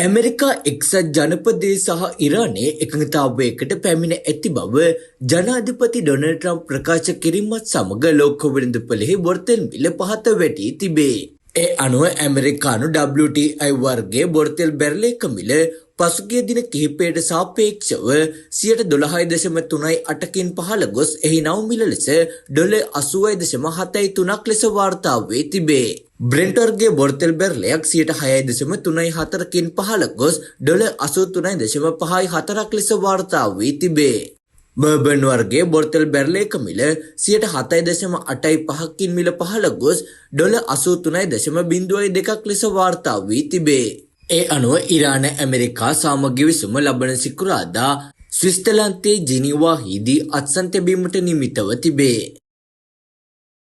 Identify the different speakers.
Speaker 1: America එක්සත් ජනපදයේ සහ ඉරානයේ එකඟතාවයකට පැමිණ ඇති බව ජනාධිපති ඩොනල්ඩ් ට්‍රම්ප් ප්‍රකාශ කිරීමත් සමග ලෝක වෙළඳපොළෙහි බොර්තල් මිල පහත වැටී තිබේ. ඒ අනුව ඇමරිකානු WTI වර්ගයේ බොර්තල් බැරලයක මිල පසුගිය දින කිහිපයට සාපේක්ෂව 12.38කින් පහළ ගොස් එහි නව මිල ලෙස $86.73ක් ලෙස වාර්තා වී තිබේ. බ්‍රෙන්ට් වර්ගයේ බොර්තල් බැරලයක් 6.34කින් පහළ ගොස් $83.54ක් ලෙස වාර්තා වී තිබේ. බර්බන් වර්ගයේ බොර්තල් බැරලයක මිල 7.85කින් මිල පහළ ගොස් $83.02ක් ලෙස වාර්තා වී තිබේ. ඒ අනුව ඉරාන ඇමරිකා සාමගිය විසුම ලබන සිකුරාදා ස්විට්සර්ලන්තයේ ජිනීවාහිදී අත්සන් තැබීමට නියමිතව තිබේ.